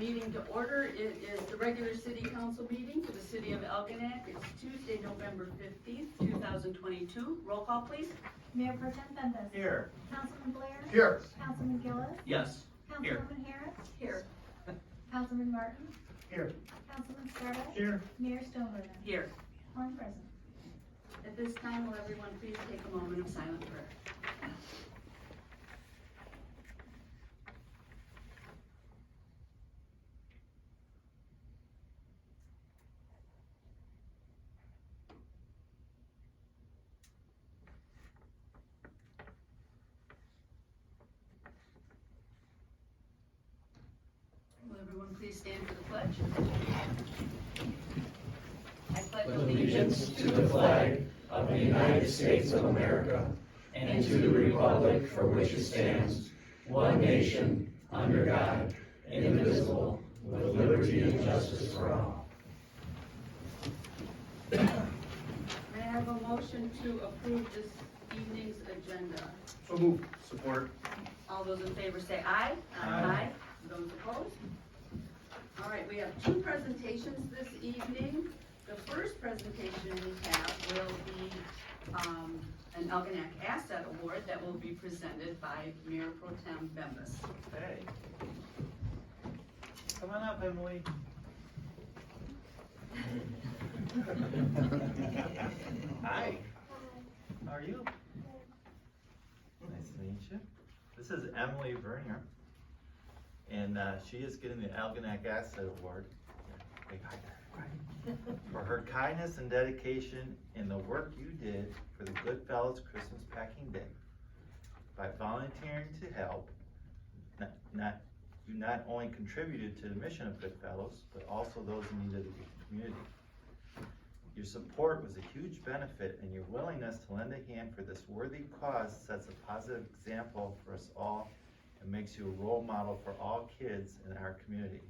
meeting to order. It is the regular city council meeting for the city of Algonac. It's Tuesday, November 15th, 2022. Roll call, please. Mayor Pro Tem Bembas. Here. Councilman Blair. Here. Councilman Gillis. Yes. Here. Councilwoman Harris. Here. Councilman Martin. Here. Councilman Scarlett. Here. Mayor Stoneburner. Here. One present. At this time, will everyone please take a moment of silent prayer. Will everyone please stand for the pledge? I pledge Allegiance to the flag of the United States of America and to the republic for which it stands, one nation, under God, indivisible, with liberty and justice for all. May I have a motion to approve this evening's agenda? So move. Support. All those in favor say aye. Aye. Those opposed? All right, we have two presentations this evening. The first presentation we have will be an Algonac Asset Award that will be presented by Mayor Pro Tem Bembas. Hey. Come on up, Emily. Hi. How are you? Nice to meet you. This is Emily Vernier, and she is getting the Algonac Asset Award. Big high five. For her kindness and dedication in the work you did for the Goodfellas Christmas Packing Day. By volunteering to help, you not only contributed to the mission of Goodfellas, but also those in need of the community. Your support was a huge benefit, and your willingness to lend a hand for this worthy cause sets a positive example for us all and makes you a role model for all kids in our community.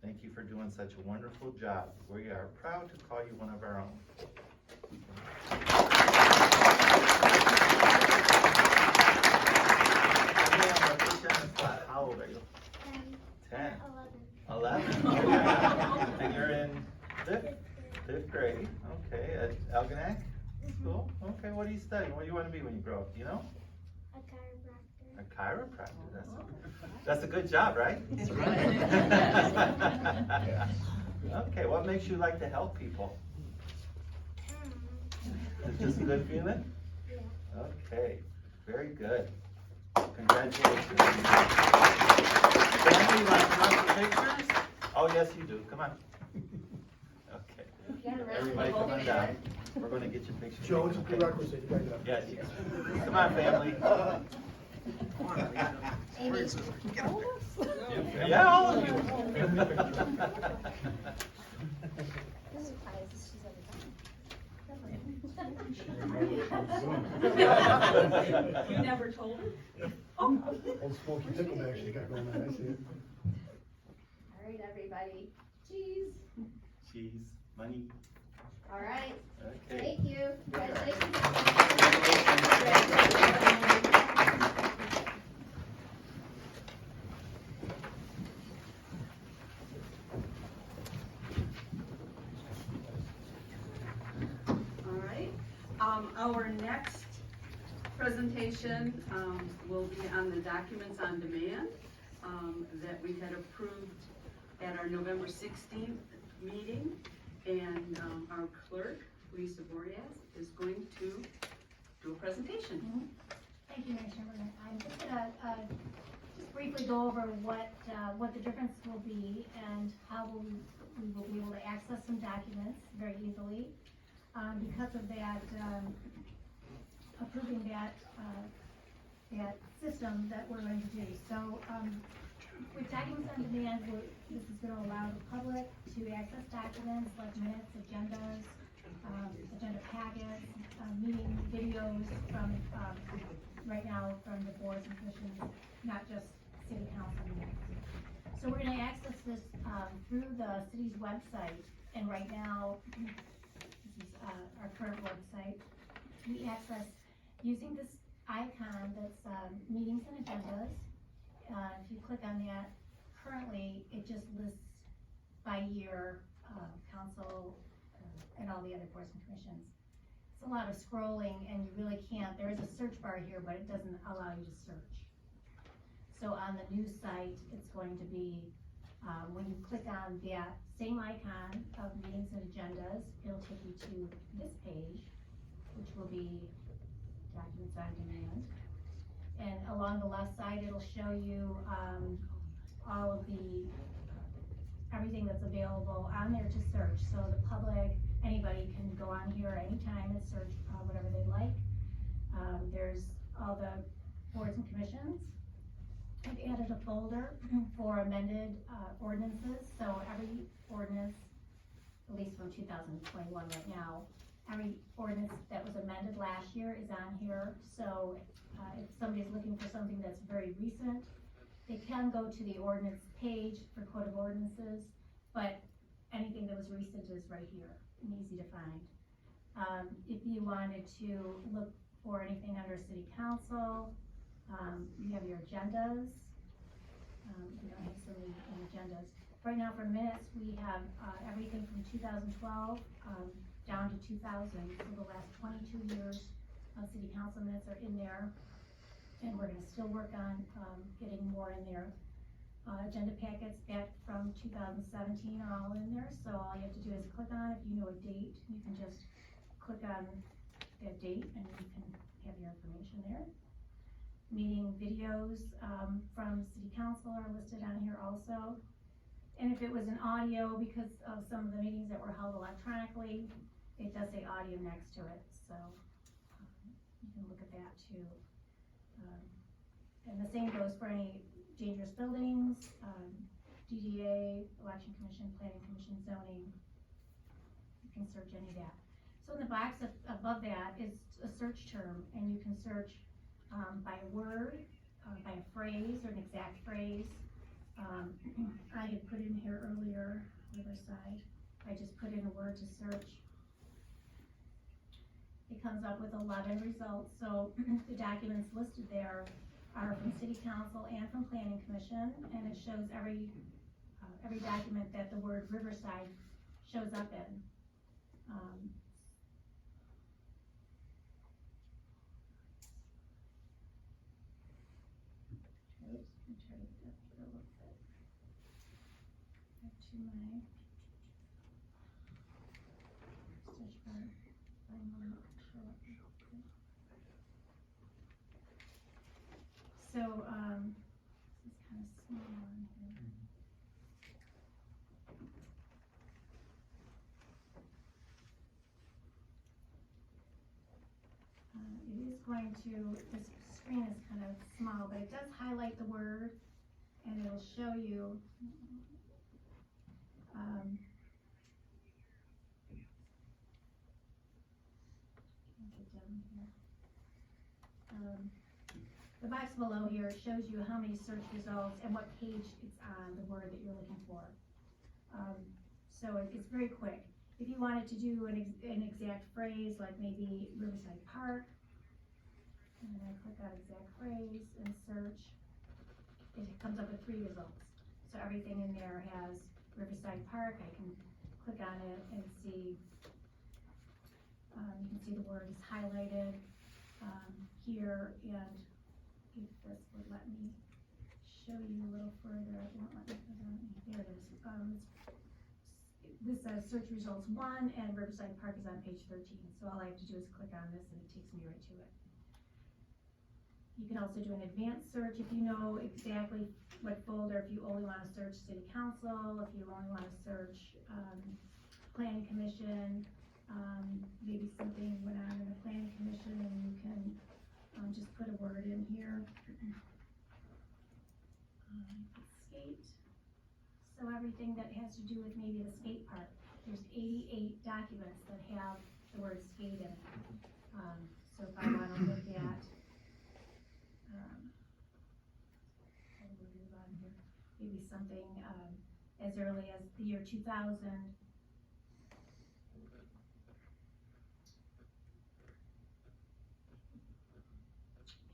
Thank you for doing such a wonderful job. We are proud to call you one of our own. How old are you? 10. 11. Okay. And you're in fifth grade. Okay, at Algonac School. Okay, what do you study? What do you want to be when you grow up? Do you know? A chiropractor. A chiropractor. That's a good job, right? That's right. Okay, what makes you like to help people? It's just a good feeling? Yeah. Okay, very good. Congratulations. Family, you want to come up for pictures? Oh, yes, you do. Come on. Okay. Everybody come on down. We're going to get your picture. Joe, it's a Okay. prerequisite, you gotta. Yes, yes. Come on, family. Amy. Yeah, all of you. This is quiet, this is You never told her? Old Smoky Pickleback she got going on, I see it. All right, everybody. Cheese. Cheese, money. All right. Okay. Thank you. Congratulations. All right, our next presentation, will be on the documents on demand, that we had approved at our November 16th meeting. And, our clerk, Lisa Bordias, is going to do a presentation. Thank you, Mayor Chairman. I'm just gonna, just briefly go over what the difference will be and how we will be able to access some documents very easily. Because of that, approving that system that we're going to do. So, with documents on demand, this is gonna allow the public to access documents like minutes, agendas, agenda packets, meeting videos from, right now from the boards and commissions, not just city council meetings. So we're gonna access this, through the city's website, and right now, this is, our current website. We access using this icon that's, meetings and agendas. If you click on that, currently, it just lists by year, council, and all the other boards and commissions. It's a lot of scrolling, and you really can't, there is a search bar here, but it doesn't allow you to search. So on the new site, it's going to be, when you click on that same icon of meetings and agendas, it'll take you to this page, which will be documents on demand. And along the left side, it'll show you, all of the, everything that's available on there to search. So the public, anybody can go on here anytime and search whatever they like. There's all the boards and commissions. I've added a folder for amended ordinances, so every ordinance, at least from 2021 right now, every ordinance that was amended last year is on here. So if somebody's looking for something that's very recent, they can go to the ordinance page for Code of Ordinances, but anything that was recent is right here and easy to find. If you wanted to look for anything under City Council, you have your agendas. We don't have so many agendas. Right now for minutes, we have everything from 2012 down to 2000. So the last 22 years of City Council minutes are in there. And we're gonna still work on getting more in there. Agenda packets back from 2017 are all in there. So all you have to do is click on, if you know a date, you can just click on that date and you can have your information there. Meeting videos from City Council are listed on here also. And if it was an audio, because of some of the meetings that were held electronically, it does say audio next to it, so you can look at that too. And the same goes for any dangerous buildings, DDA, Election Commission, Planning Commission, zoning. You can search any of that. So in the box above that is a search term, and you can search by a word, by a phrase or an exact phrase. I had put in here earlier, Riverside, I just put in a word to search. It comes up with 11 results, so the documents listed there are from City Council and from Planning Commission, and it shows every document that the word Riverside shows up in. Oops, I'm trying to get up here a little bit. Back to my search bar. I'm gonna show up. Okay. So, this is kind of small on here. It is going to, this screen is kind of small, but it does highlight the word, and it'll show you, get down here. The box below here shows you how many search results and what page it's on, the word that you're looking for. So it's very quick. If you wanted to do an exact phrase, like maybe Riverside Park, and then I click on exact phrase and search, it comes up with 3 results. So everything in there has Riverside Park. I can click on it and see, you can see the word is highlighted here, and if this would let me show you a little further, it won't let me put it on. There it is. This says search results 1, and Riverside Park is on page 13. So all I have to do is click on this and it takes me right to it. You can also do an advanced search if you know exactly what folder, if you only want to search City Council, if you only want to search Planning Commission, maybe something went on in the Planning Commission and you can just put a word in here. Skate. So everything that has to do with maybe the skate park. There's 88 documents that have the word skate in it. So if I want to look at, maybe something as early as the year 2000.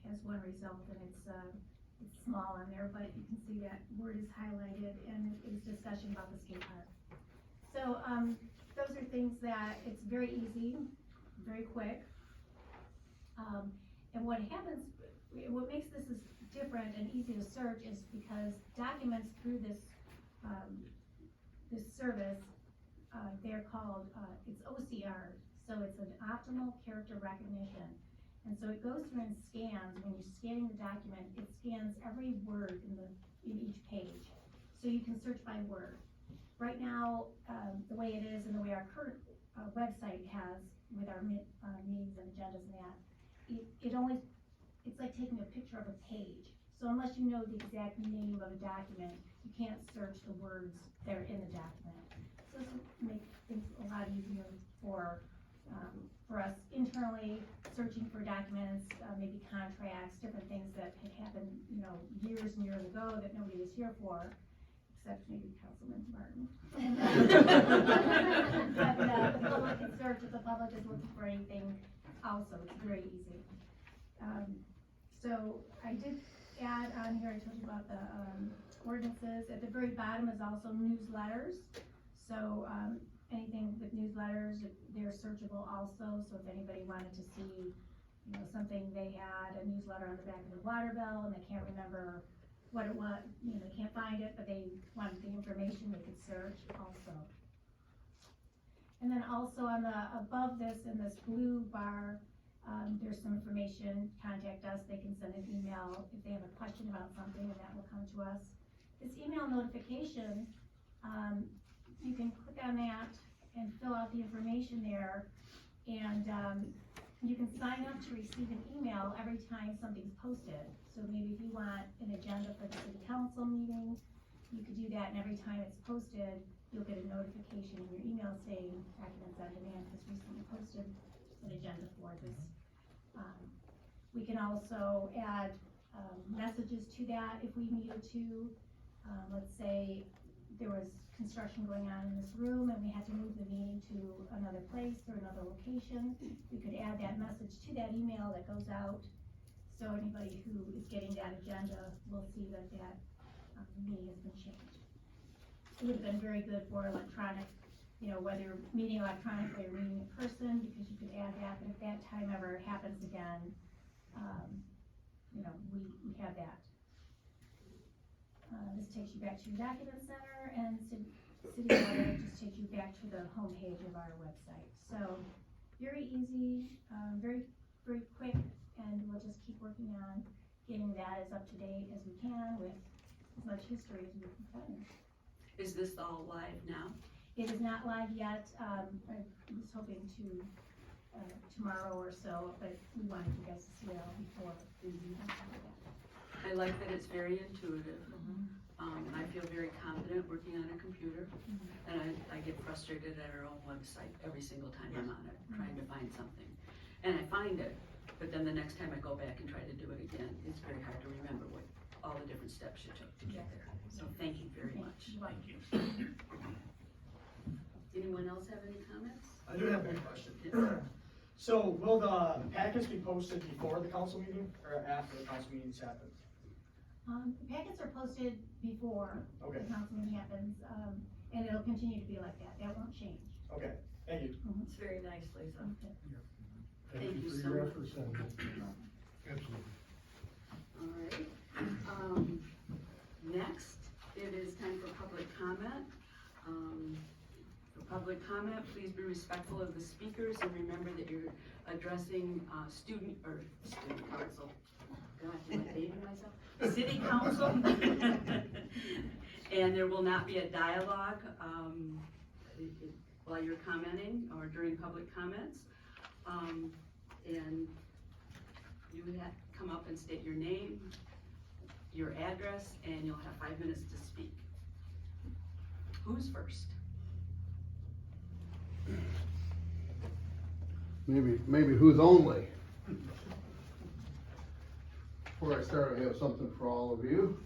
Has one result, and it's it's small on there, but you can see that word is highlighted and it is discussion about the skate park. So, those are things that it's very easy, very quick. And what happens, what makes this is different and easy to search is because documents through this, this service, they're called, it's OCR, so it's an optimal character recognition. And so it goes through and scans, when you're scanning the document, it scans every word in each page. So you can search by word. Right now, the way it is and the way our current website has with our meetings and agendas and that, it's like taking a picture of a page. So unless you know the exact name of a document, you can't search the words that are in the document. So this will make things a lot easier for us internally, searching for documents, maybe contracts, different things that had happened, years and years ago that nobody was here for, except maybe Councilman Martin. But the public can search if the public is looking for anything also, it's very easy. So I did add on here, I told you about the ordinances. At the very bottom is also newsletters. So anything with newsletters, they're searchable also. So if anybody wanted to see, something, they had a newsletter on the back of the water bill and they can't remember what it was, they can't find it, but they wanted the information, they could search also. And then also on the, above this, in this blue bar, there's some information, contact us, they can send an email if they have a question about something, and that will come to us. This email notification, you can click on that and fill out the information there, and you can sign up to receive an email every time something's posted. So maybe if you want an agenda for the city council meeting, you could do that, and every time it's posted, you'll get a notification in your email saying Documents on Demand has recently posted an agenda for this. We can also add messages to that if we needed to. Let's say there was construction going on in this room and we had to move the meeting to another place or another location. We could add that message to that email that goes out, so anybody who is getting that agenda will see that meeting has been changed. It would have been very good for electronic, whether you're meeting electronically or meeting in person, because you could add that, but if that time ever happens again, we have that. This takes you back to your document center, and City Water just takes you back to the home page of our website. So, very easy, very, very quick, and we'll just keep working on getting that as up to date as we can with as much history as we can find. Is this all live now? It is not live yet. I was hoping to tomorrow or so, but we wanted you guys to see it all before. I like that it's very intuitive. I feel very confident working on a computer, and I get frustrated at our own website every single time I'm on it, trying to find something. And I find it, but then the next time I go back and try to do it again, it's very hard to remember what all the different steps you took to get there. So thank you very much. Thank you. Anyone else have any comments? I do have one question. Yes. So will the packets be posted before the council meeting or after the council meetings happen? The packets are posted before Okay. the council meeting happens, and it'll continue to be like that. That won't change. Okay, thank you. It's very nice, Lisa. Okay. Thank you for so your much. efforts on that. Absolutely. All right. Next, it is time for public comment. For public comment, please be respectful of the speakers and remember that you're addressing student council. God, am I dating myself? City council. And there will not be a dialogue while you're commenting or during public comments. And you would have to come up and state your name, your address, and you'll have 5 minutes to speak. Who's first? Maybe who's only. Before I start, I have something for all of you.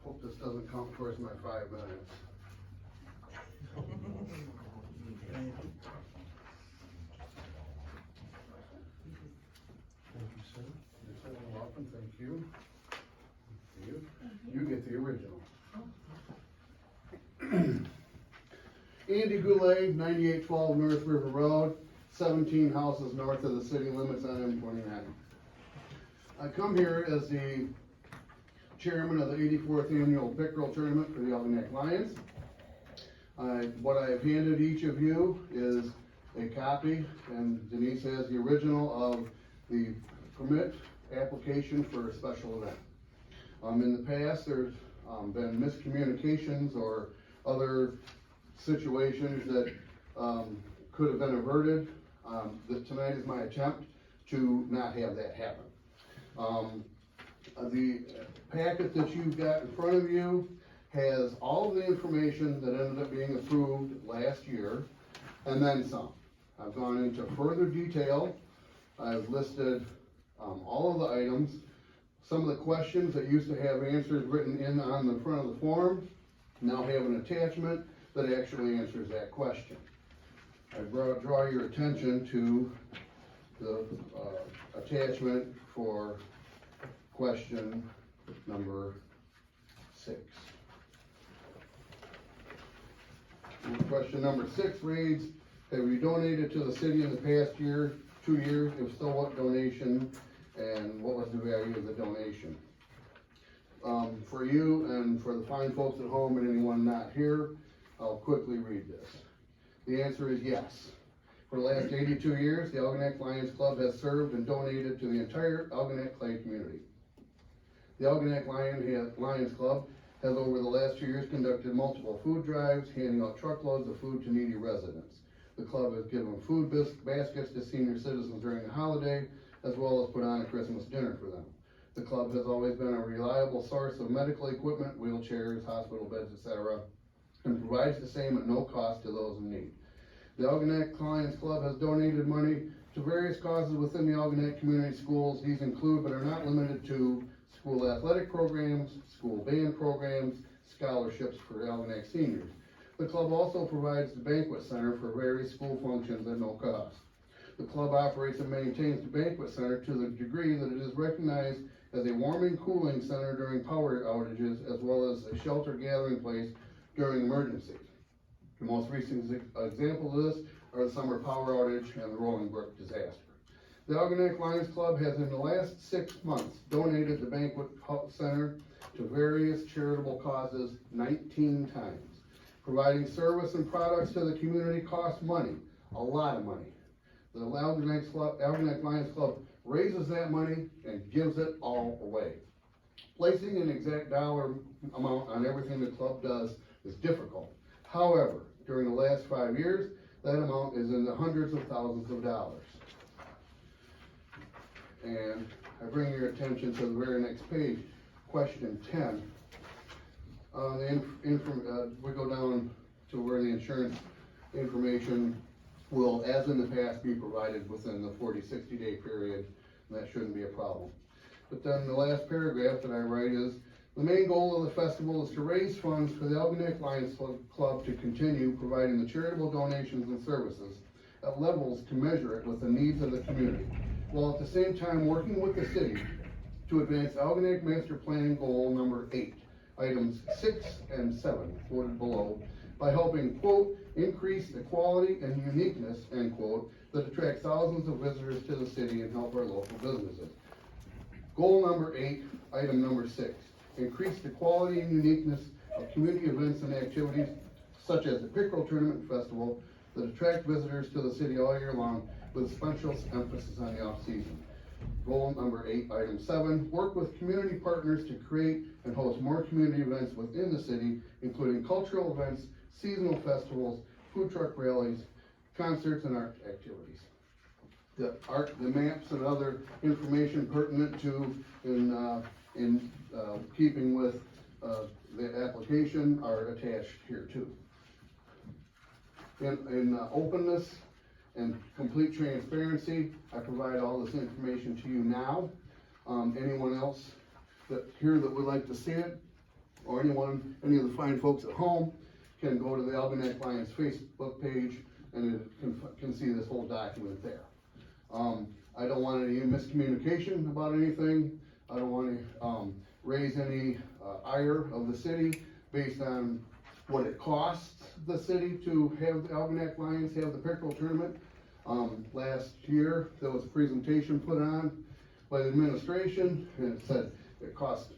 Hope this doesn't count towards my 5 minutes. up and thank you. You get the original. Andy Goulet, 9812 North River Road, 17 houses north of the city limits on M29. I come here as the chairman of the 84th Annual Pickerel Tournament for the Algonac Lions. What I have handed each of you is a copy, and Denise has the original of the permit application for a special event. In the past, there's been miscommunications or other situations that could have been averted. Tonight is my attempt to not have that happen. The packet that you've got in front of you has all of the information that ended up being approved last year, and then some. I've gone into further detail. I've listed all of the items. Some of the questions that used to have answers written in on the front of the form now have an attachment that actually answers that question. I draw your attention to the attachment for question number 6. And question number 6 reads, have you donated to the city in the past year, 2 years? If so, what donation and what was the value of the donation? For you and for the fine folks at home and anyone not here, I'll quickly read this. The answer is yes. For the last 82 years, the Algonac Lions Club has served and donated to the entire Algonac Clay community. The Algonac Lions Club has over the last 2 years conducted multiple food drives, handing out truckloads of food to needy residents. The club has given food baskets to senior citizens during the holiday, as well as put on a Christmas dinner for them. The club has always been a reliable source of medical equipment, wheelchairs, hospital beds, etc., and provides the same at no cost to those in need. The Algonac Lions Club has donated money to various causes within the Algonac community schools. These include, but are not limited to, school athletic programs, school band programs, scholarships for Algonac seniors. The club also provides the banquet center for various school functions at no cost. The club operates and maintains the banquet center to the degree that it is recognized as a warming cooling center during power outages, as well as a shelter gathering place during emergencies. The most recent example of this are the summer power outage and the Rolling Brook disaster. The Algonac Lions Club has in the last 6 months donated the banquet center to various charitable causes 19 times. Providing service and products to the community costs money, a lot of money. The Algonac Lions Club raises that money and gives it all away. Placing an exact dollar amount on everything the club does is difficult. However, during the last 5 years, that amount is in the hundreds of thousands of dollars. And I bring your attention to the very next page, question 10. We go down to where the insurance information will, as in the past, be provided within the 40-60 day period, and that shouldn't be a problem. But then the last paragraph that I write is, the main goal of the festival is to raise funds for the Algonac Lions Club to continue providing the charitable donations and services at levels to measure it with the needs of the community, while at the same time working with the city to advance Algonac Master Plan Goal number 8, items 6 and 7, quoted below, by helping, quote, increase the quality and uniqueness, end quote, that attracts thousands of visitors to the city and help our local businesses. Goal number 8, item number 6, increase the quality and uniqueness of community events and activities such as the Pickerel Tournament Festival that attract visitors to the city all year long with special emphasis on the off-season. Goal number 8, item 7, work with community partners to create and host more community events within the city, including cultural events, seasonal festivals, food truck rallies, concerts, and art activities. The maps and other information pertinent to in keeping with the application are attached here too. In openness and complete transparency, I provide all this information to you now. Anyone else here that would like to see it, or any of the fine folks at home, can go to the Algonac Lions Facebook page and it can see this whole document there. I don't want any miscommunication about anything. raise any, ire of the city based on what it costs the city to have the Algonac Lions have the pickerel tournament. Last year, there was a presentation put on by the administration, and it said it cost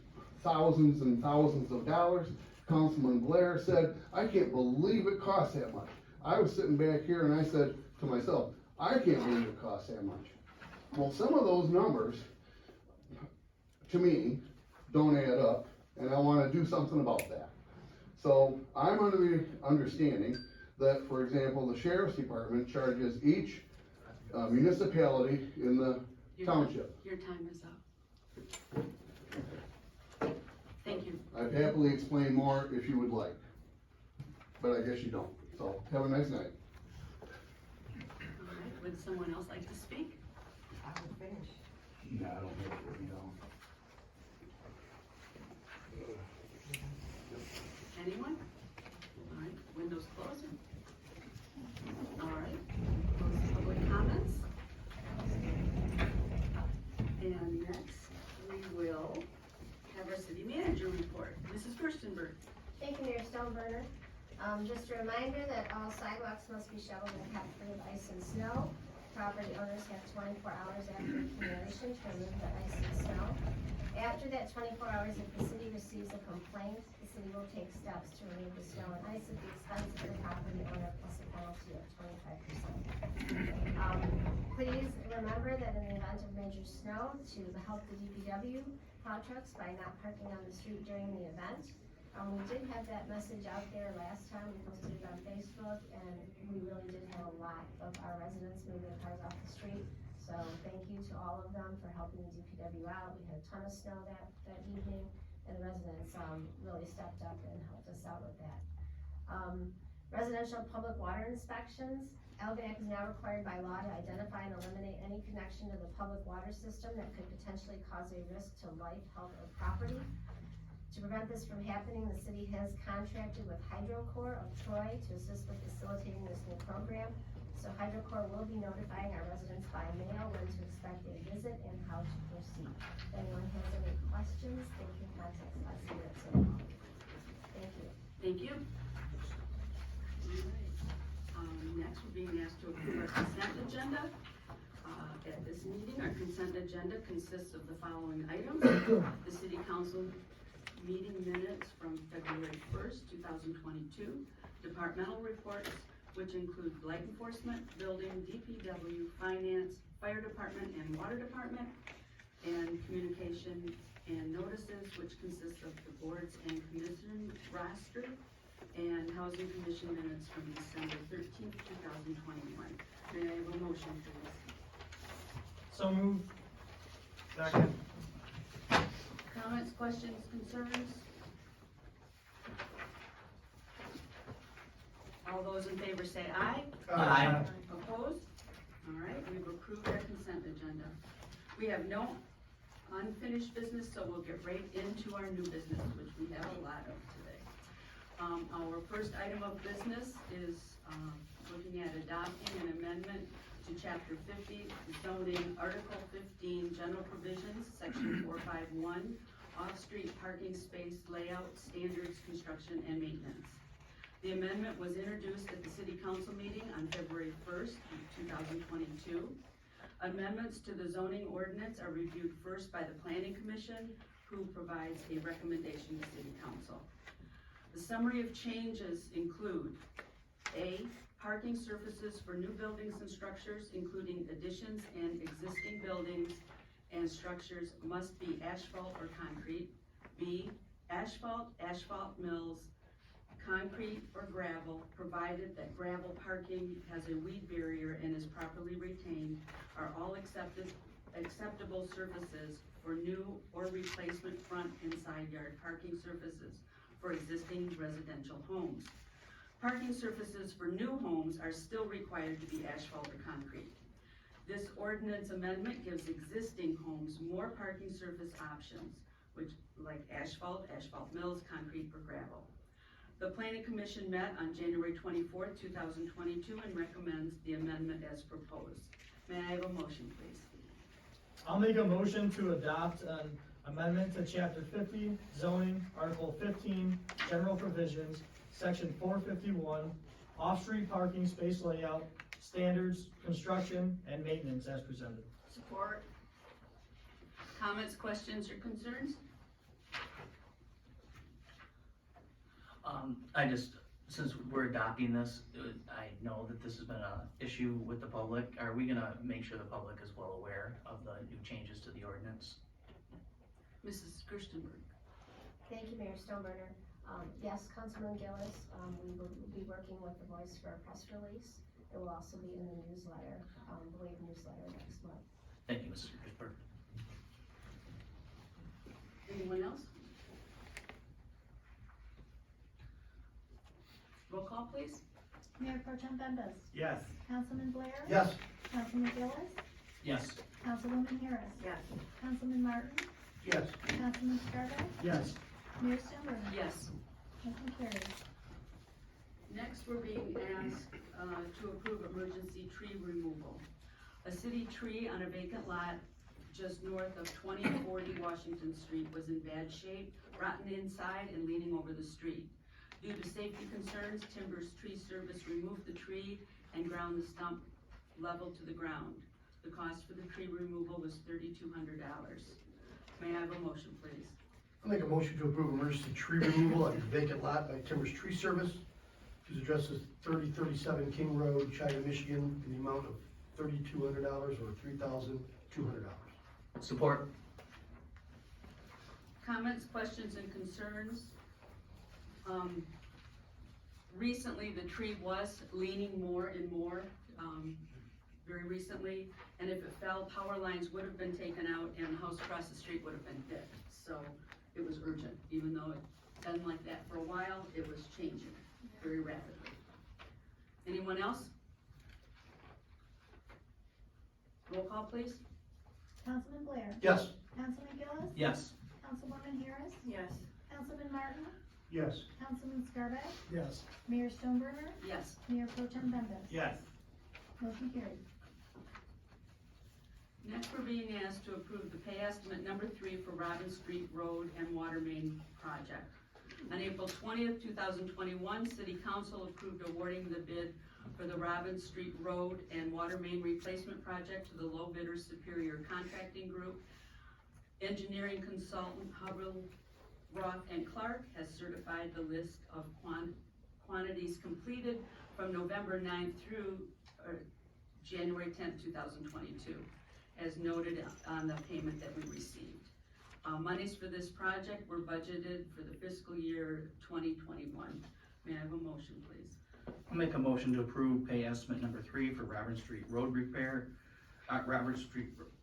thousands and thousands of dollars. Councilman Blair said, I can't believe it costs that much. I was sitting back here and I said to myself, I can't believe it costs that much. Well, some of those numbers, to me, don't add up, and I wanna do something about that. So I'm under the understanding that, for example, the sheriff's department charges each municipality in the township. Your time is up. Thank you. I'd happily explain more if you would like, but I guess you don't. So have a nice night. All right, would someone else like to speak? No, I don't have it written down. Anyone? All right, windows closing. All right, close public comments. And next, we will have our city manager report. Mrs. Gerstenberg. Thank you, Mayor Stoneburner. Just a reminder that all sidewalks must be shoveled and kept free of ice and snow. Property owners have 24 hours after accumulation to remove the ice and snow. After that 24 hours, if the city receives a complaint, the city will take steps to remove the snow and ice at the expense of the property owner plus a penalty of 25%. Please remember that in the event of major snow, to help the DPW plow trucks by not parking on the street during the event. We did have that message out there last time, we posted it on Facebook, and we really did have a lot of our residents move their cars off the street. So thank you to all of them for helping the DPW out. We had a ton of snow that evening, and the residents, really stepped up and helped us out with that. Residential public water inspections. Algonac is now required by law to identify and eliminate any connection to the public water system that could potentially cause a risk to life, health, or property. To prevent this from happening, the city has contracted with HydroCorps of Troy to assist with facilitating this new program. So HydroCorps will be notifying our residents by mail when to expect a visit and how to proceed. If anyone has any questions, they can contact us here at City Hall. Thank you. Thank you. All right. Next, we're being asked to approve our consent agenda. At this meeting, our consent agenda consists of the following items. The city council meeting minutes from February 1st, 2022, departmental reports, which include light enforcement, building, DPW, finance, fire department, and water department, and communication and notices, which consists of the boards and commission roster, and housing commission minutes from December 13th, 2021. May I have a motion, please? So moved. Second. Comments, questions, concerns? All those in favor say aye. Aye. Opposed? All right, we've approved our consent agenda. We have no unfinished business, so we'll get right into our new business, which we have a lot of today. Our first item of business is looking at adopting an amendment to Chapter 50, zoning, Article 15, general provisions, Section 451, off-street parking space layout, standards, construction, and maintenance. The amendment was introduced at the City Council meeting on February 1st, 2022. Amendments to the zoning ordinance are reviewed first by the Planning Commission, who provides a recommendation to City Council. The summary of changes include: A, parking surfaces for new buildings and structures, including additions and existing buildings and structures, must be asphalt or concrete. B, asphalt, asphalt mills, concrete or gravel, provided that gravel parking has a weed barrier and is properly retained, are all acceptable surfaces for new or replacement front and side yard parking surfaces for existing residential homes. Parking surfaces for new homes are still required to be asphalt or concrete. This ordinance amendment gives existing homes more parking surface options, which like asphalt, asphalt mills, concrete, or gravel. The Planning Commission met on January 24th, 2022 and recommends the amendment as proposed. May I have a motion, please? I'll make a motion to adopt an Amendment to chapter 50, zoning, article 15, general provisions, section 451, off-street parking space layout, standards, construction, and maintenance as presented. Support. Comments, questions, or concerns? Since we're adopting this, I know that this has been a issue with the public. Are we gonna make sure the public is well aware of the new changes to the ordinance? Mrs. Gerstenberg. Thank you, Mayor Stoneburner. Yes, Councilman Gillis, we will be working with the Voice for a press release. It will also be in the newsletter, the Wave newsletter next month. Thank you, Mrs. Ginsburg. Anyone else? Roll call, please. Mayor Pro Tem Bembas. Yes. Councilman Blair. Yes. Councilman Gillis. Yes. Councilwoman Harris. Yes. Councilman Martin. Yes. Councilman Scarpelli. Yes. Mayor Stoneburner. Yes. Motion carries. Next, we're being asked to approve emergency tree removal. A city tree on a vacant lot just north of 2040 Washington Street was in bad shape, rotten inside and leaning over the street. Due to safety concerns, Timbers Tree Service removed the tree and ground the stump level to the ground. The cost for the tree removal was $3,200. May I have a motion, please? I'll make a motion to approve emergency tree removal on vacant lot by Timbers Tree Service, whose address is 3037 King Road, China, Michigan, in the amount of $3,200 or $3,200. Support. Comments, questions, and concerns? Recently, the tree was leaning more and more, very recently, and if it fell, power lines would have been taken out and the house across the street would have been hit. So it was urgent, even though it's been like that for a while, it was changing very rapidly. Anyone else? Roll call, please. Councilman Blair. Yes. Councilman Gillis. Yes. Councilwoman Harris. Yes. Councilman Martin. Yes. Councilman Scarpelli. Yes. Mayor Stoneburner. Yes. Mayor Pro Tem Bembas. Yes. Motion carries. Next, we're being asked to approve the pay estimate number 3 for Robin Street Road and Water Main Project. On April 20th, 2021, City Council approved awarding the bid for the Robin Street Road and Water Main Replacement Project to the low bidder Superior Contracting Group. Engineering consultant Hubbell, Roth and Clark has certified the list of quantities completed from November 9th through January 10th, 2022, as noted on the payment that we received. Monies for this project were budgeted for the fiscal year 2021. May I have a motion, please? I'll make a motion to approve pay estimate number 3 for Robin Street Road repair,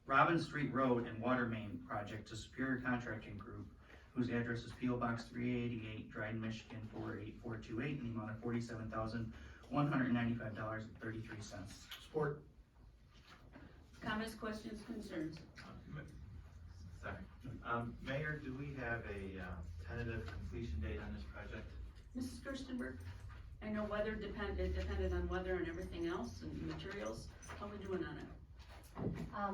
Robin Street Road and Water Main Project to Superior Contracting Group, whose address is P.O. Box 388, Dryden, Michigan 48428, in the amount of $47,195.33. Support. Comments, questions, concerns? Sorry. Mayor, do we have a tentative completion date on this project? Mrs. Gerstenberg? I know weather depended on weather and everything else and materials. How are we doing on it?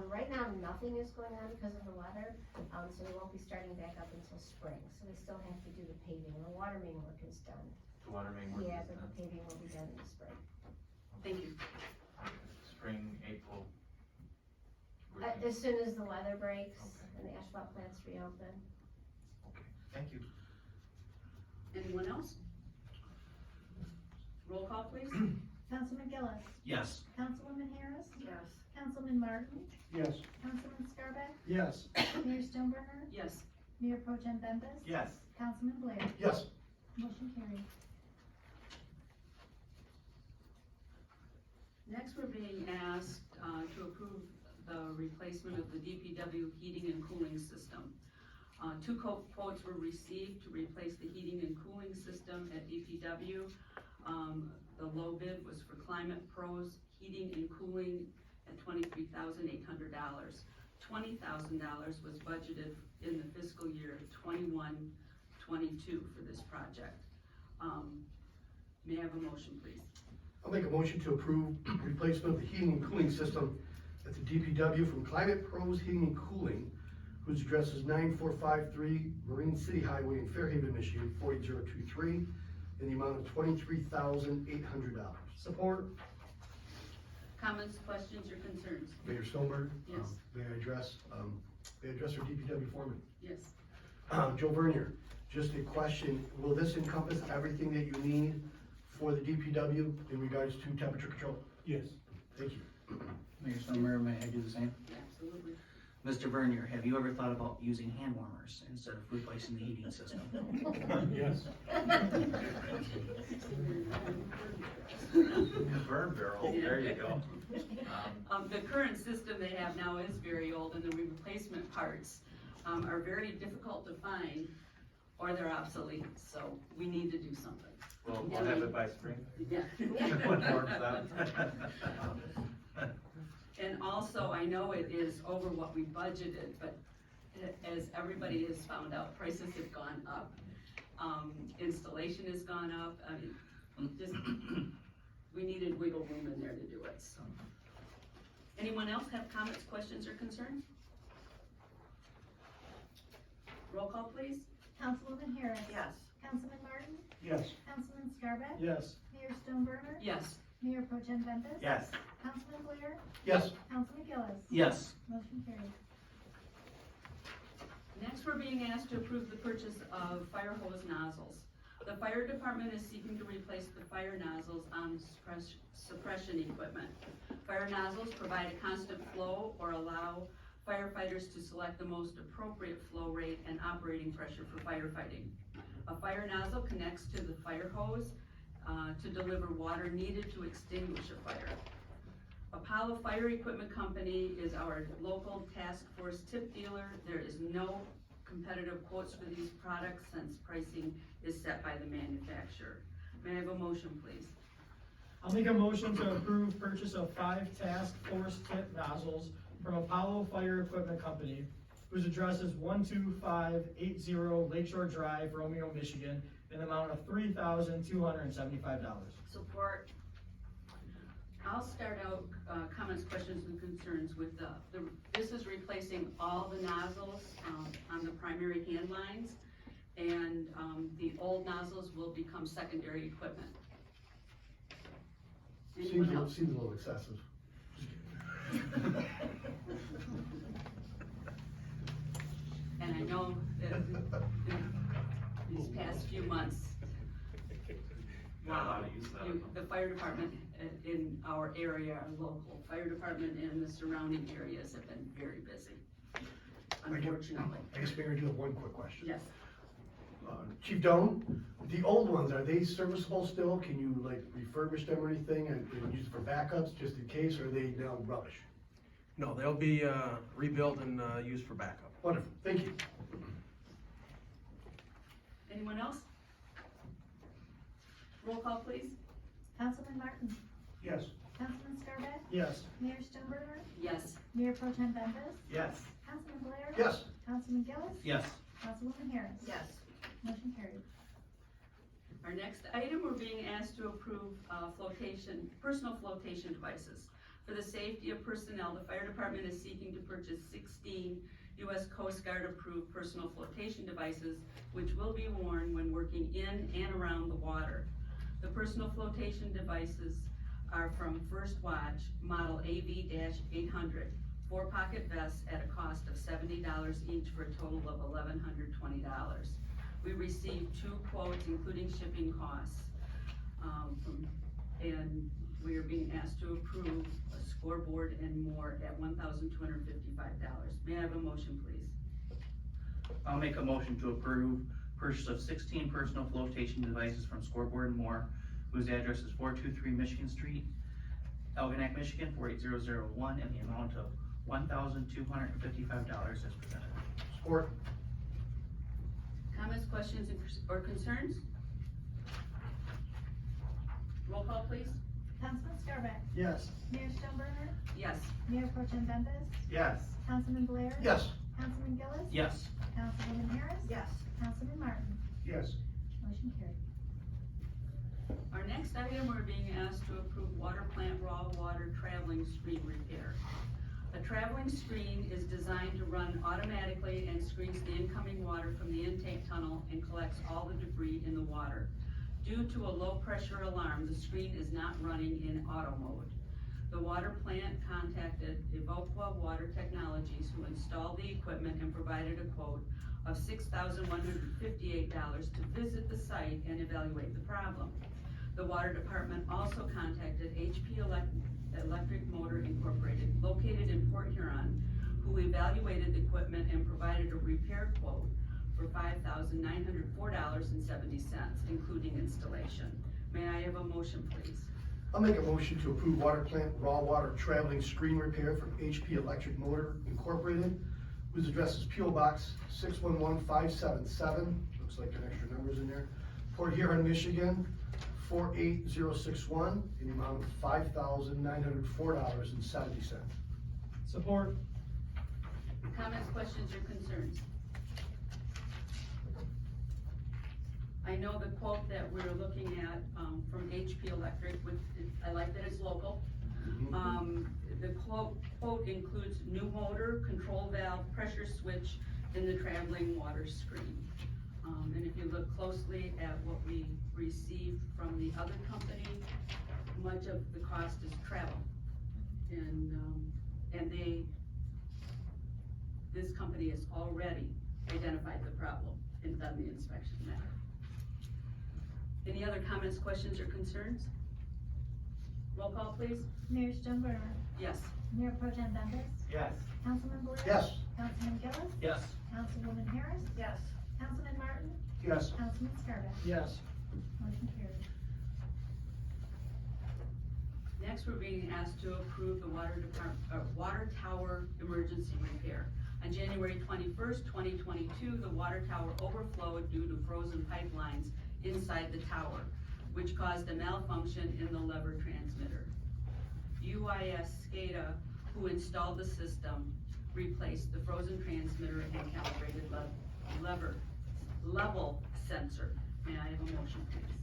Right now, nothing is going on because of the weather, so we won't be starting back up until spring. So we still have to do the paving. The water main work is done. The water main work Yeah, is but the done. paving will be done in the spring. Thank you. Spring, April. As soon as the weather breaks Okay. and the asphalt plants reopen. Okay, thank you. Anyone else? Roll call, please. Councilman Gillis. Yes. Councilwoman Harris. Yes. Councilman Martin. Yes. Councilman Scarpelli. Yes. Mayor Stoneburner. Yes. Mayor Pro Tem Bembas. Yes. Councilman Blair. Yes. Motion carries. Next, we're being asked to approve the replacement of the DPW heating and cooling system. 2 quotes were received to replace the heating and cooling system at DPW. The low bid was for Climate Pros Heating and Cooling at $23,800. $20,000 was budgeted in the fiscal year 21-22 for this project. May I have a motion, please? I'll make a motion to approve replacement of the heating and cooling system at the DPW from Climate Pros Heating and Cooling, whose address is 9453 Marine City Highway in Fairhaven, Michigan, 48023, in the amount of $23,800. Support. Comments, questions, or concerns? Mayor Stoneberg? Yes. May I address our DPW foreman? Yes. Joe Vernier, just a question, will this encompass everything that you need for the DPW in regards to temperature control? Yes. Thank you. Mayor Stoneberg, may I do the same? Absolutely. Mr. Vernier, have you ever thought about using hand warmers instead of replacing the heating system? Yes. Burn barrel, there you go. The current system they have now is very old, and the replacement parts are very difficult to find, or they're obsolete, so we need to do something. We'll have it by spring. Yeah. When it warms up. And also, I know it is over what we budgeted, but as everybody has found out, prices have gone up. Installation has gone up, I mean, just, we needed wiggle room in there to do it, so. Anyone else have comments, questions, or concerns? Roll call, please. Councilwoman Harris. Yes. Councilman Martin. Yes. Councilman Scarpet. Yes. Mayor Stoneburner. Yes. Mayor Pro Tem Bempis. Yes. Councilman Blair. Yes. Councilman Gillis. Yes. Motion carried. Next, we're being asked to approve the purchase of fire hose nozzles. The fire department is seeking to replace the fire nozzles on suppression equipment. Fire nozzles provide a constant flow or allow firefighters to select the most appropriate flow rate and operating pressure for firefighting. A fire nozzle connects to the fire hose to deliver water needed to extinguish a fire. Apollo Fire Equipment Company is our local task force tip dealer. There is no competitive quotes for these products since pricing is set by the manufacturer. May I have a motion, please? I'll make a motion to approve purchase of 5 task force tip nozzles from Apollo Fire Equipment Company, whose address is 12580 Lakeshore Drive, Romeo, Michigan, in the amount of $3,275. Support. I'll start out, comments, questions, and concerns with this is replacing all the nozzles, on the primary hand lines, and, the old nozzles will become secondary equipment. Anyone else? Seems a little excessive. And I know that these past few months, Not allowed to use that. the fire department in our area, our local fire department and the surrounding areas have been very busy, unfortunately. I guess Mayor, I do have one quick question. Yes, Chief Doan, the old ones, are they serviceable still? Can you like refurbish them or anything and use it for backups just in case, or are they now rubbish? No, they'll be rebuilt and used for backup. Wonderful, thank you. anyone else? Roll call, please. Councilman Martin. Yes. Councilman Scarpet. Yes. Mayor Stoneburner. Yes. Mayor Pro Tem Bempis. Yes. Councilman Blair. Yes. Councilman Gillis. Yes. Councilwoman Harris. Yes. Motion carried. Our next item, we're being asked to approve personal flotation devices. For the safety of personnel, the fire department is seeking to purchase 16 U.S. Coast Guard approved personal flotation devices, which will be worn when working in and around the water. The personal flotation devices are from First Watch, model AV-800, 4-pocket vests at a cost of $70 each for a total of $1,120. We received 2 quotes, including shipping costs, and we are being asked to approve a scoreboard and more at $1,255. May I have a motion, please? I'll make a motion to approve purchase of 16 personal flotation devices from Scoreboard and More, whose address is 423 Michigan Street, Algonac, Michigan, 48001, in the amount of $1,255 as presented. Support. Comments, questions, or concerns? Roll call, please. Councilman Scarpet. Yes. Mayor Stoneburner. Yes. Mayor Pro Tem Bempis. Yes. Councilman Blair. Yes. Councilman Gillis. Yes. Councilwoman Harris. Yes. Councilman Martin. Yes. Motion carried. Our next item, we're being asked to approve water plant raw water traveling screen repair. A traveling screen is designed to run automatically and screens the incoming water from the intake tunnel and collects all the debris in the water. Due to a low pressure alarm, the screen is not running in auto mode. The water plant contacted Evoqua Water Technologies, who installed the equipment and provided a quote of $6,158 to visit the site and evaluate the problem. The water department also contacted HP Electric Motor Incorporated, located in Port Huron, who evaluated the equipment and provided a repair quote for $5,904.70, including installation. May I have a motion, please? I'll make a motion to approve water plant raw water traveling screen repair from HP Electric Motor Incorporated, whose address is P.O. Box 611577, looks like an extra numbers in there, Port Huron, Michigan, 48061, in the amount of $5,904.70. Support. Comments, questions, or concerns? I know the quote that we're looking at, from HP Electric, which I like that it's local. The quote includes new motor, control valve, pressure switch in the traveling water screen. And if you look closely at what we received from the other company, much of the cost is travel. And this company has already identified the problem and done the inspection now. Any other comments, questions, or concerns? Roll call, please. Mayor Stonebrenner. Yes. Mayor Pro Tem Bendis. Yes. Councilman Boyer. Yes. Councilman Gillis. Yes. Councilwoman Harris. Yes. Councilman Martin. Yes. Councilman Scarpelli. Yes. Motion carried. Next, we're being asked to approve the water tower emergency repair. On January 21st, 2022, the water tower overflowed due to frozen pipelines inside the tower, which caused a malfunction in the lever transmitter. UIS SCADA, who installed the system, replaced the frozen transmitter and calibrated level sensor. May I have a motion, please?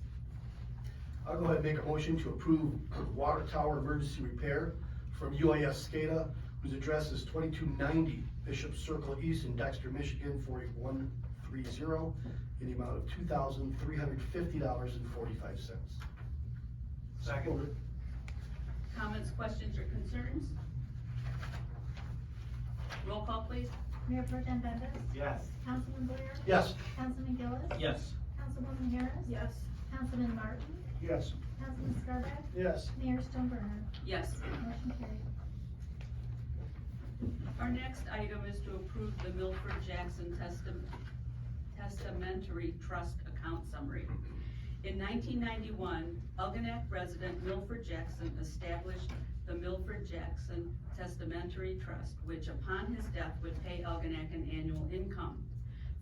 I'll go ahead and make a motion to approve water tower emergency repair from UIS SCADA, whose address is 2290 Bishop Circle East in Dexter, Michigan, 48130, in the amount of $2,350.45. Second. Comments, questions, or concerns? Roll call, please. Mayor Pro Tem Bendis. Yes. Councilman Boyer. Yes. Councilman Gillis. Yes. Councilwoman Harris. Yes. Councilman Martin. Yes. Councilman Scarpelli. Yes. Mayor Stonebrenner. Yes. Motion carried. Our next item is to approve the Milford Jackson Testamentary Trust account summary. In 1991, Algonac resident Milford Jackson established the Milford Jackson Testamentary Trust, which upon his death would pay Algonac an annual income.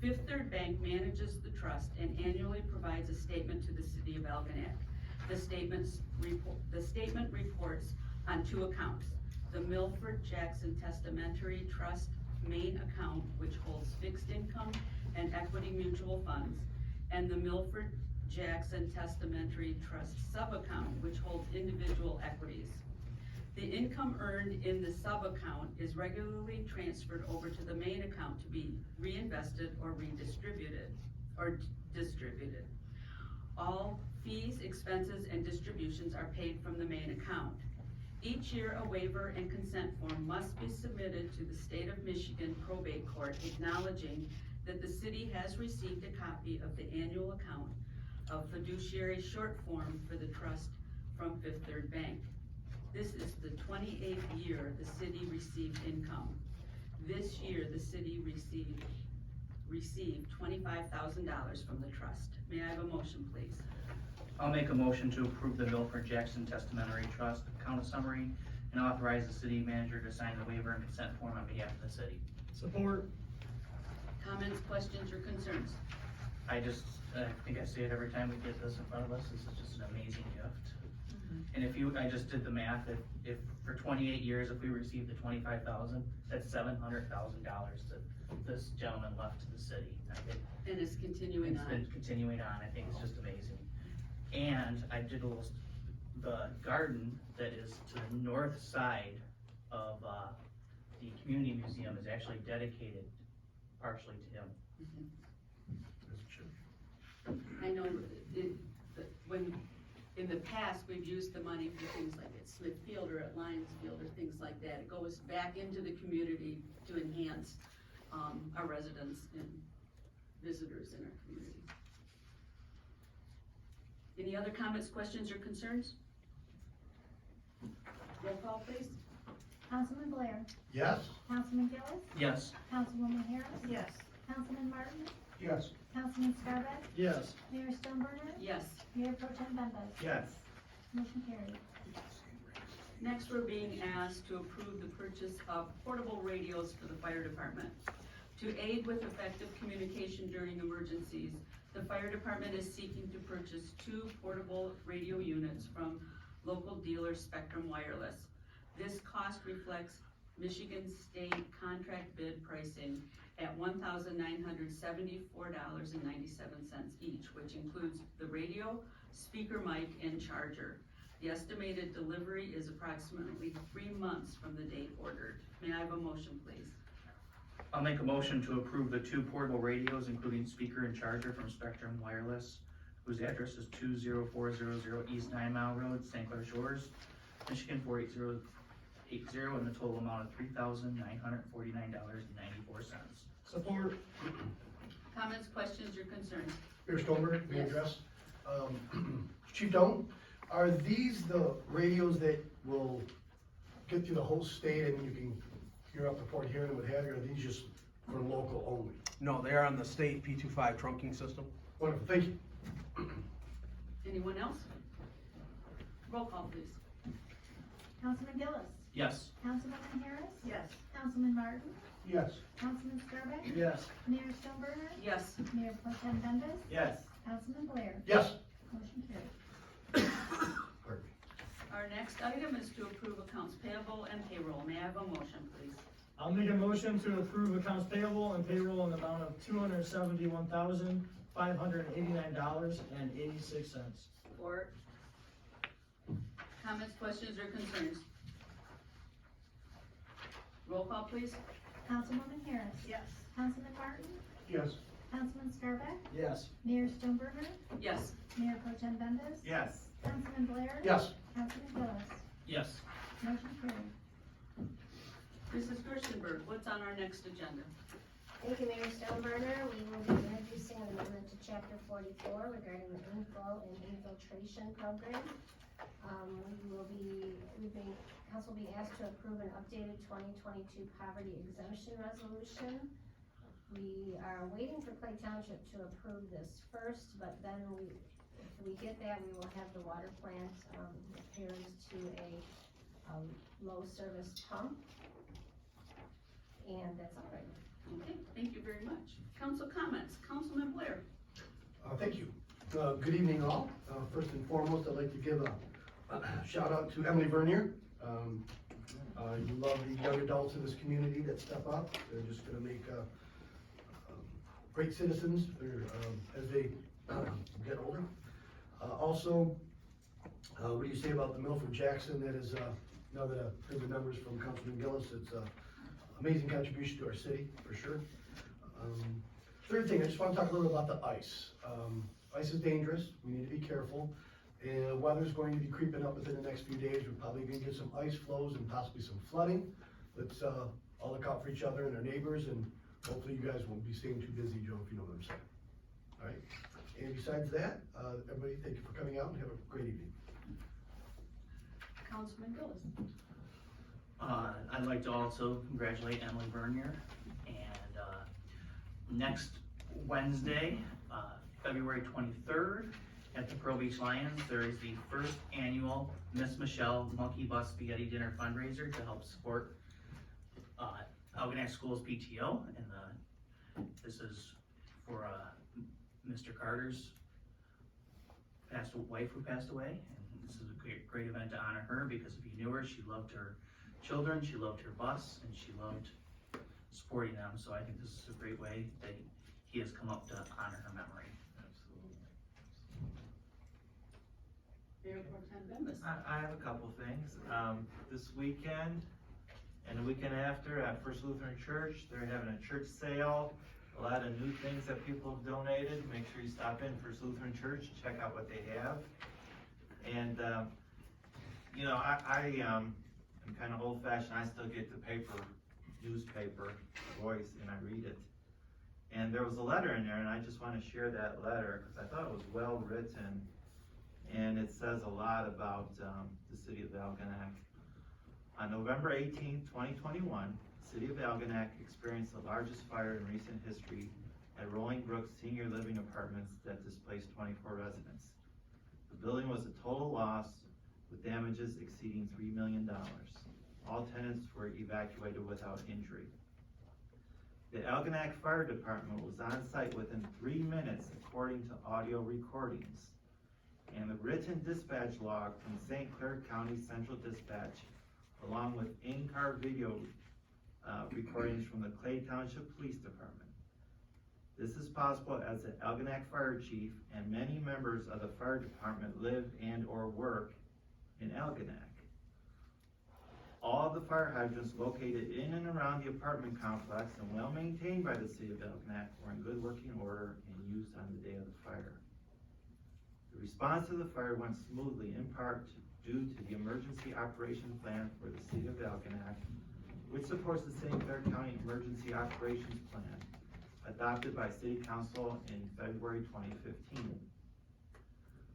Fifth Third Bank manages the trust and annually provides a statement to the city of Algonac. The statement reports on two accounts: the Milford Jackson Testamentary Trust main account, which holds fixed income and equity mutual funds, and the Milford Jackson Testamentary Trust sub-account, which holds individual equities. The income earned in the sub-account is regularly transferred over to the main account to be reinvested or redistributed, or distributed. All fees, expenses, and distributions are paid from the main account. Each year, a waiver and consent form must be submitted to the State of Michigan Probate Court acknowledging that the city has received a copy of the annual account of fiduciary short form for the trust from Fifth Third Bank. This is the 28th year the city received income. This year, the city received $25,000 from the trust. May I have a motion, please? I'll make a motion to approve the Milford Jackson Testamentary Trust account summary and authorize the city manager to sign the waiver and consent form on behalf of the city. Support. Comments, questions, or concerns? I think I say it every time we get this in front of us, this is just an amazing gift. And I just did the math, if for 28 years, if we received the 25,000, that's $700,000 that this gentleman left to the city. I think And it's continuing it's on. been continuing on, I think it's just amazing. And I did the garden that is to the north side of the community museum is actually dedicated partially to him. I know when, in the past, we've used the money for things like at Smith Field or at Lions Field or things like that. It goes back into the community to enhance, our residents and visitors in our community. Any other comments, questions, or concerns? Roll call, please. Councilman Blair, Yes? Councilman Gillis, Yes. Councilwoman Harris, Yes. Councilman Martin, Yes. Councilman Scarbeck, Yes. Mayor Stoneburner, Yes. Mayor Pro Tem Bembas. Yes. Motion carried. Next, we're being asked to approve the purchase of portable radios for the fire department. To aid with effective communication during emergencies, the fire department is seeking to purchase 2 portable radio units from local dealer Spectrum Wireless. This cost reflects Michigan State contract bid pricing at $1,974.97 each, which includes the radio, speaker mic, and charger. The estimated delivery is approximately 3 months from the date ordered. May I have a motion, please? I'll make a motion to approve the 2 portable radios, including speaker and charger from Spectrum Wireless, whose address is 20400 East 9 Mile Road, St. Clair Shores, Michigan 48080, and the total amount of $3,949.94. Support. Comments, questions, or concerns? Mayor Stolberg, may I Yes. address? Chief Doan, are these the radios that will get through the whole state and you can hear up to Port Huron and what have you, or are these just for local only? No, they are on the state P25 trunking system. Wonderful, thank you. Anyone else? Roll call, please. Councilman Gillis, Yes. Councilwoman Harris, Yes. Councilman Martin, Yes. Councilman Scarbeck, Yes. Mayor Stoneburner, Yes. Mayor Pro Tem Bembas, Yes. Councilman Blair. Yes. Motion carried. Pardon me. Our next item is to approve accounts payable and payroll. May I have a motion, please? I'll make a motion to approve accounts payable and payroll in the amount of $271,589.86. Support. Comments, questions, or concerns? Roll call, please. Councilwoman Harris, Yes. Councilman Martin, Yes. Councilman Scarbeck, Yes. Mayor Stoneburner, Yes. Mayor Pro Tem Bembas, Yes. Councilman Blair. Yes. Councilman Gillis. Yes. Motion carried. Mrs. Gerstenberg, what's on our next agenda? Thank you, Mayor Stoneburner. We will be introducing an amendment to chapter 44 regarding the info and infiltration program. Council will be asked to approve an updated 2022 poverty exemption resolution. We are waiting for Clay Township to approve this first, but then if we get that, we will have the water plant, repairs to a, low service pump. And that's all right. Okay, thank you very much. Council comments. Councilman Blair. Thank you. Good evening, all. First and foremost, I'd like to give a shout out to Emily Vernier. You love the young adults in this community that step up. They're just gonna make, great citizens, as they get older. Also, what do you say about the Milford Jackson? That is, now that I've heard the numbers from Councilman Gillis, it's amazing contribution to our city, for sure. Third thing, I just want to talk a little about the ice. Ice is dangerous, we need to be careful, and weather's going to be creeping up within the next few days. We're probably gonna get some ice flows and possibly some flooding. Let's all look out for each other and our neighbors, and hopefully you guys won't be staying too busy, Joe, if you know what I'm saying. All right, and besides that, everybody, thank you for coming out and have a great evening. Councilman Gillis. I'd like to also congratulate Emily Vernier, and next Wednesday, February 23rd, at the Pearl Beach Lions, there is the first annual Miss Michelle Monkey Bus Spaghetti Dinner fundraiser to help support Algonac Schools PTO, and this is for Mr. Carter's wife who passed away, and this is a great event to honor her, because if you knew her, she loved her children, she loved her bus, and she loved supporting them. So I think this is a great way that he has come up to honor her memory. Mayor Pro Tem Bembas. I have a couple things. This weekend And the weekend after at First Lutheran Church, they're having a church sale, a lot of new things that people have donated. Make sure you stop in First Lutheran Church, check out what they have. And, you know, I'm kind of old fashioned. I still get the newspaper, Voice, and I read it. And there was a letter in there, and I just want to share that letter because I thought it was well written. And it says a lot about the city of Algonac. On November 18, 2021, the city of Algonac experienced the largest fire in recent history at Rolling Brook Senior Living Apartments that displaced 24 residents. The building was a total loss with damages exceeding $3 million. All tenants were evacuated without injury. The Algonac Fire Department was on site within 3 minutes according to audio recordings. And the written dispatch log from St. Clair County Central Dispatch, along with in-car video recordings from the Clay Township Police Department. This is possible as the Algonac Fire Chief and many members of the fire department live and or work in Algonac. All the fire hydrants located in and around the apartment complex and well maintained by the city of Algonac were in good working order and used on the day of the fire. The response to the fire went smoothly in part due to the Emergency Operation Plan for the City of Algonac, which supports the St. Clair County Emergency Operations Plan, adopted by City Council in February 2015.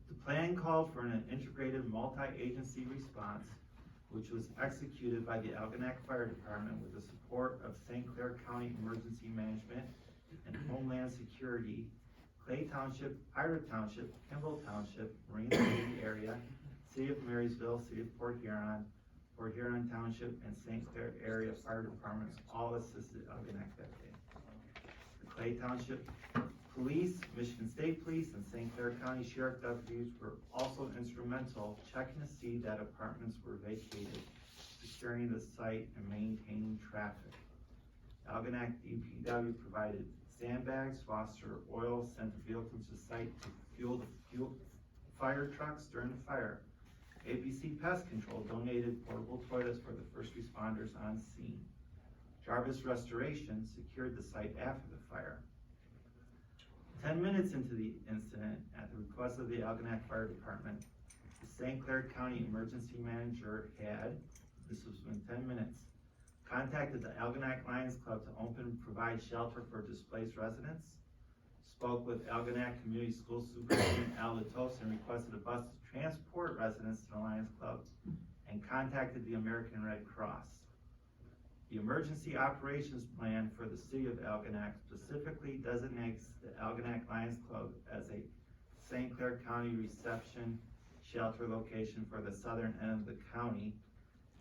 The plan called for an integrated multi-agency response, which was executed by the Algonac Fire Department with the support of St. Clair County Emergency Management and Homeland Security, Clay Township, Ira Township, Kimball Township, Marine City area, City of Marysville, City of Port Huron Township, and St. Clair area fire departments all assisted Algonac that day. The Clay Township Police, Michigan State Police, and St. Clair County Sheriff deputies were also instrumental checking to see that apartments were vacated, securing the site, and maintaining traffic. Algonac DPW provided sandbags, phosphor oil, sent the vehicles to site to fuel the fire trucks during the fire. ABC Pest Control donated portable toilets for the first responders on scene. Jarvis Restoration secured the site after the fire. 10 minutes into the incident, at the request of the Algonac Fire Department, the St. Clair County Emergency Manager had, this was within 10 minutes, contacted the Algonac Lions Club to open and provide shelter for displaced residents, spoke with Algonac Community School Superintendent Al Latos and requested a bus to transport residents to the Lions Club, and contacted the American Red Cross. The Emergency Operations Plan for the City of Algonac specifically designates the Algonac Lions Club as a St. Clair County reception shelter location for the southern end of the county.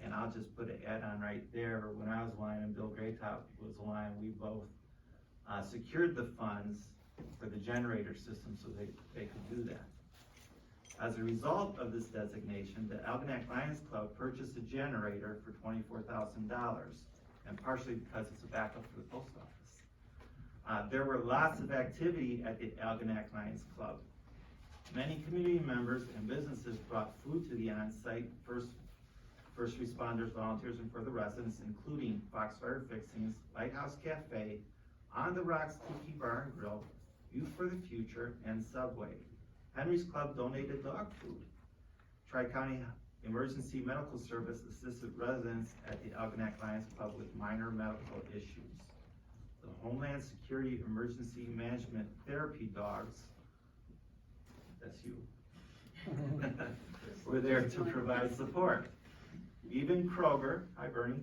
And I'll just put an add-on right there. When I was a lion, Bill Graytop was a lion, we both secured the funds for the generator system so they could do that. As a result of this designation, the Algonac Lions Club purchased a generator for $24,000, and partially because it's a backup for the post office. There were lots of activity at the Algonac Lions Club. Many community members and businesses brought food to the on-site first responders, volunteers, and for the residents, including Foxfire Fixings, Lighthouse Cafe, On the Rocks Tiki Bar and Grill, Youth for the Future, and Subway. Henry's Club donated dog food. Tri-County Emergency Medical Service assisted residents at the Algonac Lions Club with minor medical issues. The Homeland Security Emergency Management Therapy dogs, that's you, were there to provide support. Even Kroger, hi Bernie,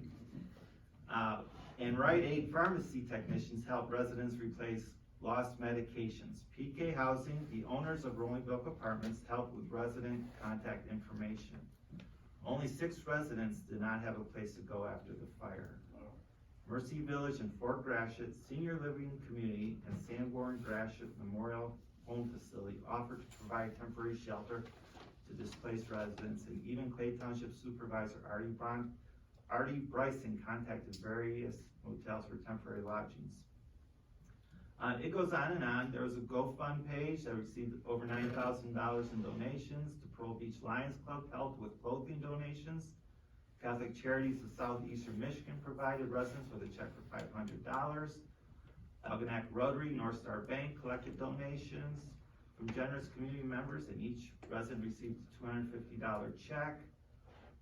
and Rite Aid pharmacy technicians helped residents replace lost medications. PK Housing, the owners of Rolling Brook Apartments, helped with resident contact information. Only 6 residents did not have a place to go after the fire. Mercy Village and Fort Gratiot Senior Living Community and Sanborn Gratiot Memorial Home Facility offered to provide temporary shelter to displaced residents, and even Clay Township Supervisor Artie Bryson contacted various motels for temporary lodgings. It goes on and on. There was a GoFund page that received over $9,000 in donations. The Pearl Beach Lions Club helped with clothing donations. Catholic Charities of Southeastern Michigan provided residents with a check for $500. Algonac Rotary, North Star Bank collected donations from generous community members, and each resident received a $250 check.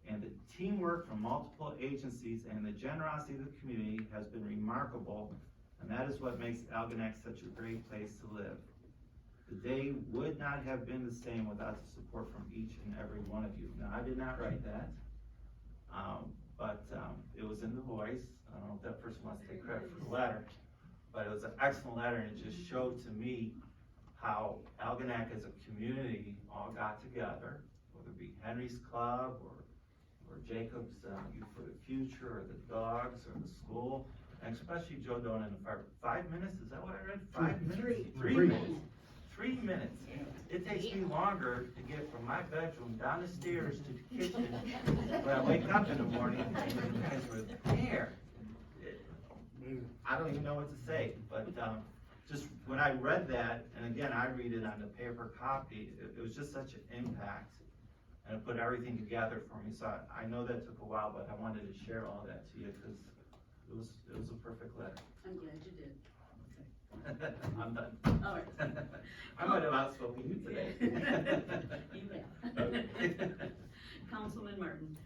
And the teamwork from multiple agencies and the generosity of the community has been remarkable, and that is what makes Algonac such a great place to live. The day would not have been the same without the support from each and every one of you. Now, I did not write that, but it was in the Voice. I don't know if that person wants to take credit for the letter, but it was an excellent letter, and it just showed to me how Algonac as a community all got together, whether it be Henry's Club or Jacob's Youth for the Future, or the dogs, or the school, and especially Joe Doan in the fire. 5 minutes, is that what I read? 5 minutes? 3 minutes. 3 minutes. It takes me longer to get from my bedroom down the stairs to the kitchen when I wake up in the morning and you guys were there. I don't even know what to say, but just when I read that, and again, I read it on the paper copy, it was just such an impact. And it put everything together for me, so I know that took a while, but I wanted to share all that to you, because it was a perfect letter. I'm glad you did. I'm done. All right. I might have outspoken you today. You have. Councilman Martin.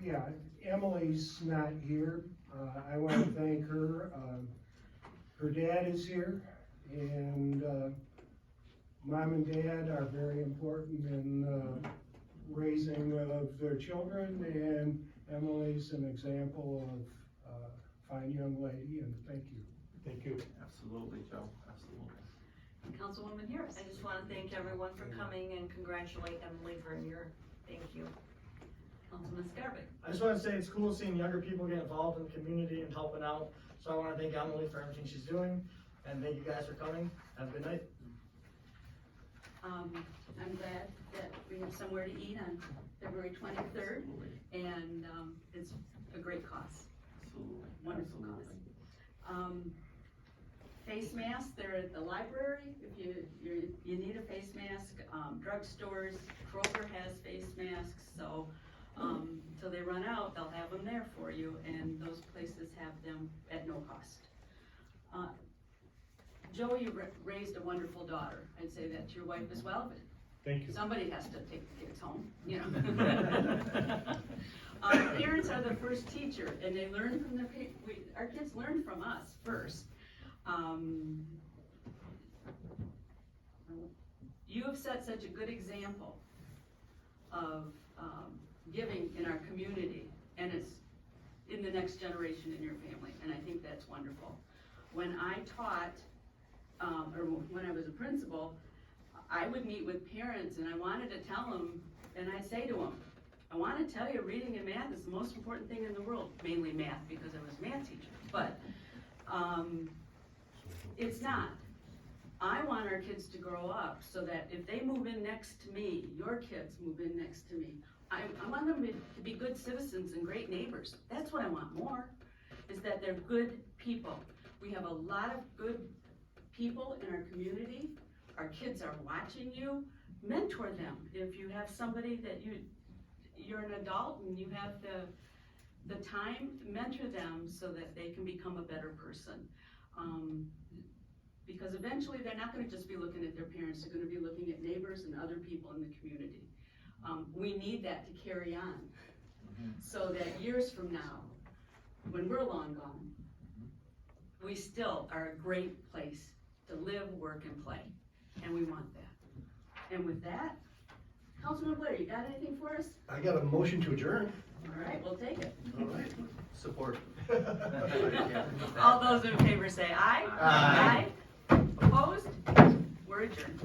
Yeah, Emily's not here. I want to thank her. Her dad is here, and Mom and Dad are very important in raising of their children, and Emily's an example of a fine young lady, and thank you. Thank you. Absolutely, Joe, absolutely. And Councilwoman Harris. I just want to thank everyone for coming and congratulate Emily Vernier. Thank you. Councilman Scarpet. I just want to say it's cool seeing younger people get involved in the community and helping out. So I want to thank Emily for everything she's doing, and thank you guys for coming. Have a good night. I'm glad that we have somewhere to eat on February 23rd, and it's a great cause. Absolutely. Wonderful Absolutely. cause. Face masks, they're at the library, if you need a face mask. Drugstores, Kroger has face masks, so till they run out, they'll have them there for you, and those places have them at no cost. Joe, you raised a wonderful daughter. I'd say that to your wife as well, but Thank you. somebody has to take the kids home, you know. Parents are the first teacher, and they learn from our kids learn from us first. You have set such a good example of giving in our community, and it's in the next generation in your family, and I think that's wonderful. When I taught, or when I was a principal, I would meet with parents, and I wanted to tell them, and I'd say to them, I want to tell you reading and math is the most important thing in the world, mainly math because I was a math teacher, but it's not. I want our kids to grow up so that if they move in next to me, your kids move in next to me, I want them to be good citizens and great neighbors. That's what I want more, is that they're good people. We have a lot of good people in our community. Our kids are watching you. Mentor them. If you have somebody that you're an adult and you have the time, mentor them so that they can become a better person. Because eventually they're not gonna just be looking at their parents, they're gonna be looking at neighbors and other people in the community. We need that to carry on, so that years from now, when we're long gone, we still are a great place to live, work, and play, and we want that. And with that, Councilman Blair, you got anything for us? I got a motion to adjourn. All right, we'll take it. All right. Support. All those in favor say aye. Aye. Opposed? We're adjourned.